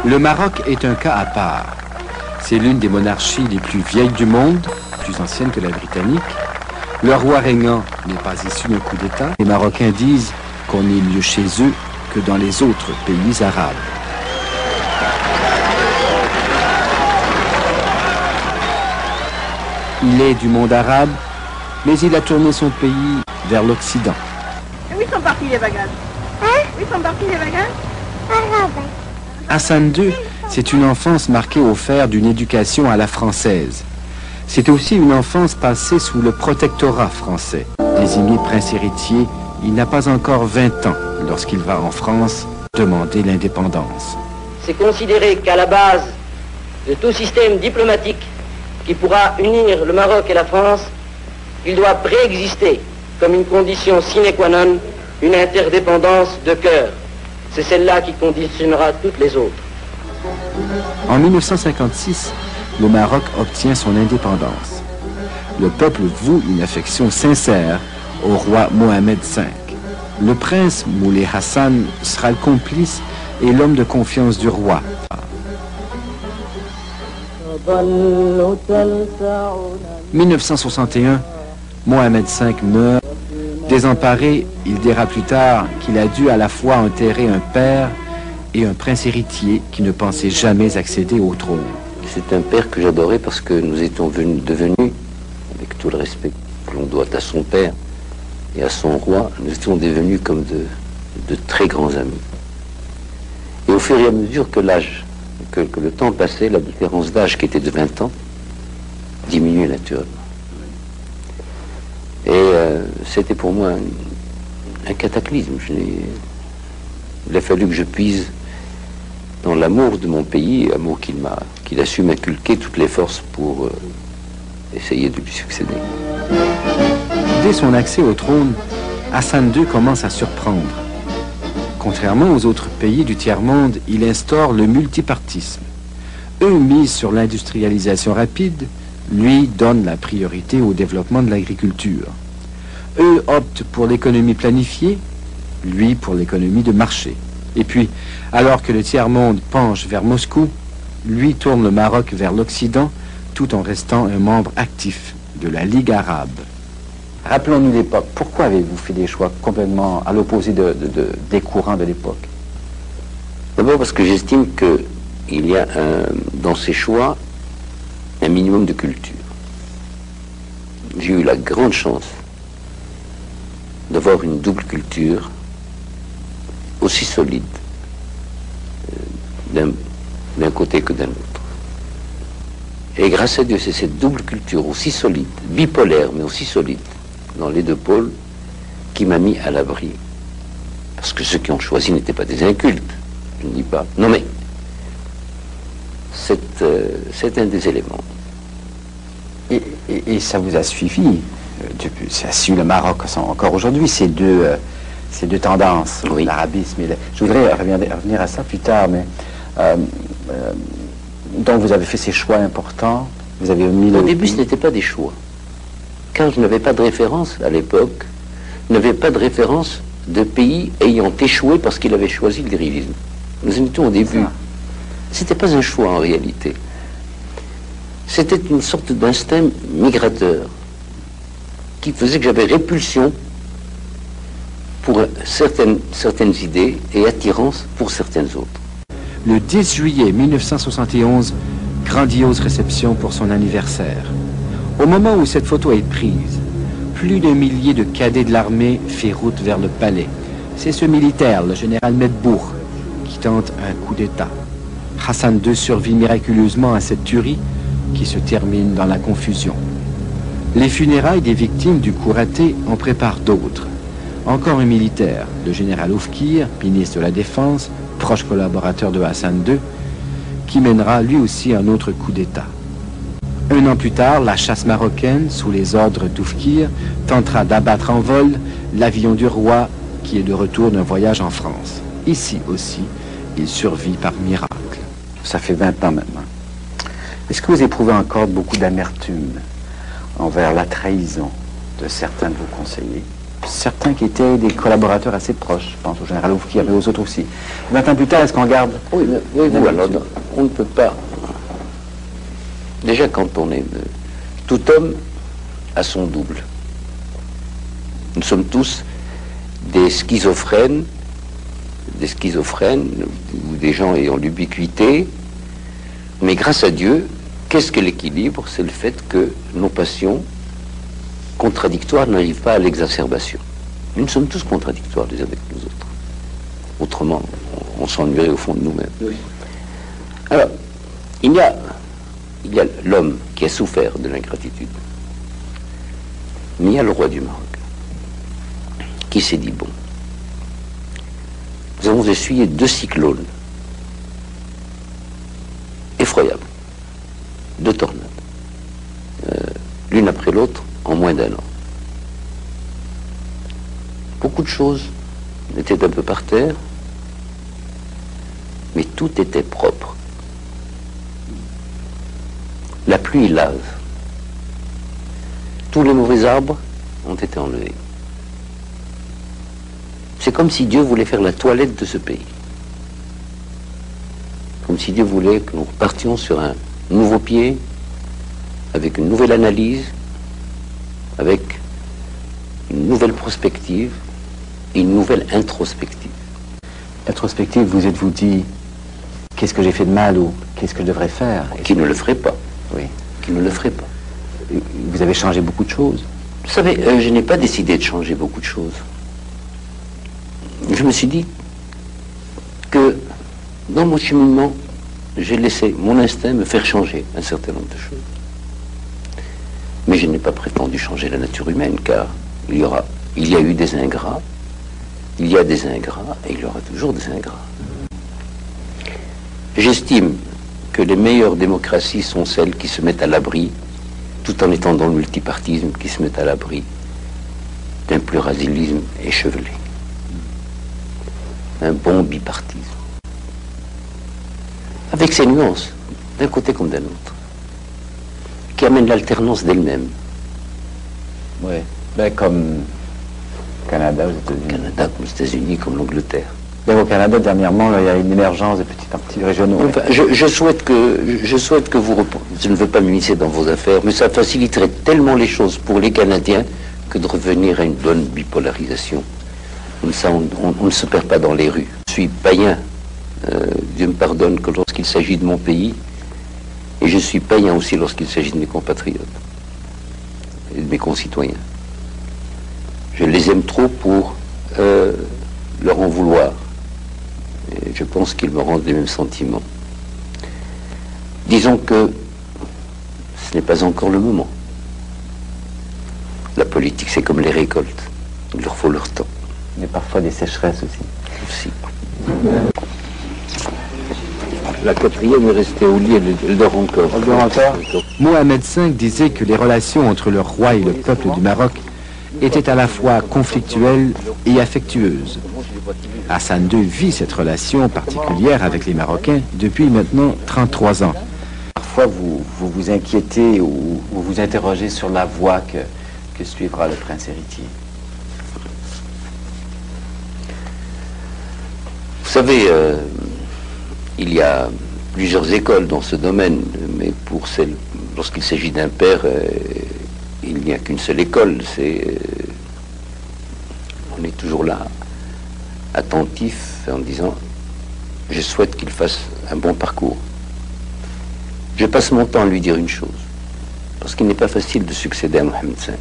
Le Maroc est un cas à part. C'est l'une des monarchies les plus vieilles du monde, plus ancienne que la britannique. Le roi régnant n'est pas issu d'un coup d'État. Les Marocains disent qu'on est mieux chez eux que dans les autres pays arabes. Il est du monde arabe, mais il a tourné son pays vers l'Occident. Où sont partis les bagages? Où sont partis les bagages? Arabes. Hassan II, c'est une enfance marquée au fer d'une éducation à la française. C'est aussi une enfance passée sous le protectorat français. Désigné prince héritier, il n'a pas encore 20 ans lorsqu'il va en France demander l'indépendance. C'est considéré qu'à la base de tout système diplomatique qui pourra unir le Maroc et la France, il doit préexister comme une condition sine qua non une interdépendance de cœur. C'est celle-là qui conditionnera toutes les autres. En 1956, le Maroc obtient son indépendance. Le peuple voue une affection sincère au roi Mohamed V. Le prince Moulay Hassan sera le complice et l'homme de confiance du roi. En 1961, Mohamed V meurt. Désemparé, il dira plus tard qu'il a dû à la fois enterrer un père et un prince héritier qui ne pensait jamais accéder au trône. C'est un père que j'adorais parce que nous étions devenus, avec tout le respect que l'on doit à son père et à son roi, nous étions devenus comme de très grands amis. Et au fur et à mesure que l'âge, que le temps passait, la différence d'âge qui était de 20 ans diminuait naturellement. Et c'était pour moi un cataclysme. Il a fallu que je puise dans l'amour de mon pays, amour qu'il a su m'inculquer toutes les forces pour essayer de lui succéder. Dès son accès au trône, Hassan II commence à surprendre. Contrairement aux autres pays du tiers-monde, il instaure le multipartisme. Eux misent sur l'industrialisation rapide, lui donne la priorité au développement de l'agriculture. Eux optent pour l'économie planifiée, lui pour l'économie de marché. Et puis, alors que le tiers-monde penche vers Moscou, lui tourne le Maroc vers l'Occident, tout en restant un membre actif de la Ligue arabe. Rappelons-nous l'époque. Pourquoi avez-vous fait des choix complètement à l'opposé des courants de l'époque? D'abord parce que j'estime qu'il y a dans ces choix un minimum de culture. J'ai eu la grande chance d'avoir une double culture aussi solide d'un côté que d'un autre. Et grâce à Dieu, c'est cette double culture aussi solide, bipolaire, mais aussi solide, dans les deux pôles, qui m'a mis à l'abri. Parce que ceux qui ont choisi n'étaient pas des incultes, je ne dis pas. Non mais, c'est un des éléments. Et ça vous a suivi, ça suit le Maroc encore aujourd'hui, ces deux tendances, oui. L'arabisme et je voudrais revenir à ça plus tard, mais donc vous avez fait ces choix importants, vous avez mis Au début, ce n'était pas des choix, car je n'avais pas de référence à l'époque, je n'avais pas de référence de pays ayant échoué parce qu'il avait choisi le dérivisme. Nous en étions au début. C'était pas un choix en réalité. C'était une sorte d'instinct migrateur qui faisait que j'avais répulsion pour certaines idées et attirance pour certaines autres. Le 10 juillet 1971, grandiose réception pour son anniversaire. Au moment où cette photo est prise, plus d'un millier de cadets de l'armée fait route vers le palais. C'est ce militaire, le général Medbourg, qui tente un coup d'État. Hassan II survit miraculeusement à cette tuerie qui se termine dans la confusion. Les funérailles des victimes du coup raté en préparent d'autres. Encore un militaire, le général Oufkir, ministre de la Défense, proche collaborateur de Hassan II, qui mènera lui aussi un autre coup d'État. Un an plus tard, la chasse marocaine, sous les ordres d'Oufkir, tentera d'abattre en vol l'avion du roi qui est de retour d'un voyage en France. Ici aussi, il survit par miracle. Ça fait 20 ans maintenant. Est-ce que vous éprouvez encore beaucoup d'amertume envers la trahison de certains de vos conseillers? certains qui étaient des collaborateurs assez proches, je pense au général Oufki, mais aux autres aussi. 20 ans plus tard, est-ce qu'on garde... Oui, alors, on ne peut pas... Déjà, quand on est... Tout homme a son double. Nous sommes tous des schizophrènes ou des gens ayant l'ubiquité, mais grâce à Dieu, qu'est-ce que l'équilibre? C'est le fait que nos passions contradictoires n'arrivent pas à l'exacerbation. Nous sommes tous contradictoires les uns avec les autres. Autrement, on s'ennuierait au fond de nous-mêmes. Oui. Alors, il y a l'homme qui a souffert de l'ingratitude. Mais il y a le roi du Maroc qui s'est dit, bon, nous avons essuyé 2 cyclones effroyables, 2 tornades, l'une après l'autre en moins d'1 an. Beaucoup de choses étaient un peu par terre, mais tout était propre. La pluie lave. Tous les mauvais arbres ont été enlevés. C'est comme si Dieu voulait faire la toilette de ce pays. Comme si Dieu voulait que nous repartions sur un nouveau pied, avec une nouvelle analyse, avec une nouvelle prospective et une nouvelle introspective. Introspective, vous êtes-vous dit, qu'est-ce que j'ai fait de mal ou qu'est-ce que je devrais faire? Qui ne le ferait pas. Oui. Qui ne le ferait pas. Vous avez changé beaucoup de choses. Vous savez, je n'ai pas décidé de changer beaucoup de choses. Je me suis dit que dans mon cheminement, j'ai laissé mon instinct me faire changer un certain nombre de choses. Mais je n'ai pas prétendu changer la nature humaine, car il y a eu des ingrats, il y a des ingrats, et il y aura toujours des ingrats. J'estime que les meilleures démocraties sont celles qui se mettent à l'abri, tout en étant dans le multipartisme, qui se mettent à l'abri d'un pluralisme échevelé. Un bon bipartisme. Avec ses nuances, d'un côté comme d'un autre, qui amène l'alternance d'elle-même. Oui, ben, comme Canada aux États-Unis. Canada comme les États-Unis, comme l'Angleterre. Bien, au Canada, dernièrement, là, il y a une émergence de petits partis régionaux. Enfin, je souhaite que vous... Je ne veux pas m'immiscer dans vos affaires, mais ça faciliterait tellement les choses pour les Canadiens que de revenir à une bonne bipolarisation. Comme ça, on ne se perd pas dans les rues. Je suis païen, Dieu me pardonne, que lorsqu'il s'agit de mon pays, et je suis païen aussi lorsqu'il s'agit de mes compatriotes et de mes concitoyens. Je les aime trop pour leur en vouloir. Et je pense qu'ils me rendent les mêmes sentiments. Disons que ce n'est pas encore le moment. La politique, c'est comme les récoltes. Il leur faut leur temps. Mais parfois des sécheresses aussi. La 4e est restée au lit, elle dort encore. Elle dort encore. Mohamed V disait que les relations entre le roi et le peuple du Maroc étaient à la fois conflictuelles et affectueuses. Hassan II vit cette relation particulière avec les Marocains depuis maintenant 33 ans. Parfois, vous vous inquiétez ou vous vous interrogez sur la voie que suivra le prince héritier. Vous savez, il y a plusieurs écoles dans ce domaine, mais lorsqu'il s'agit d'un père, il n'y a qu'une seule école. On est toujours là, attentif, en disant, je souhaite qu'il fasse un bon parcours. Je passe mon temps à lui dire une chose, parce qu'il n'est pas facile de succéder à Mohamed V.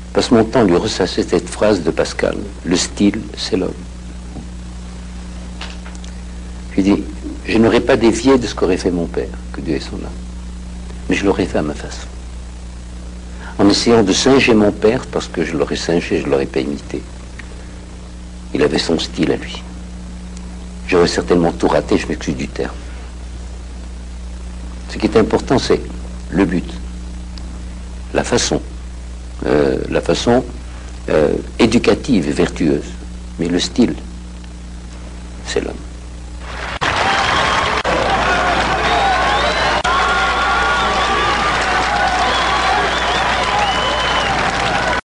Je passe mon temps à lui ressasser cette phrase de Pascal, le style, c'est l'homme. Je lui dis, je n'aurais pas dévié de ce qu'aurait fait mon père, que Dieu ait son âme, mais je l'aurais fait à ma façon. En essayant de singer mon père, parce que je l'aurais singé, je ne l'aurais pas imité. Il avait son style à lui. J'aurais certainement tout raté, je m'excuse du terme. Ce qui est important, c'est le but, la façon éducative et vertueuse, mais le style, c'est l'homme.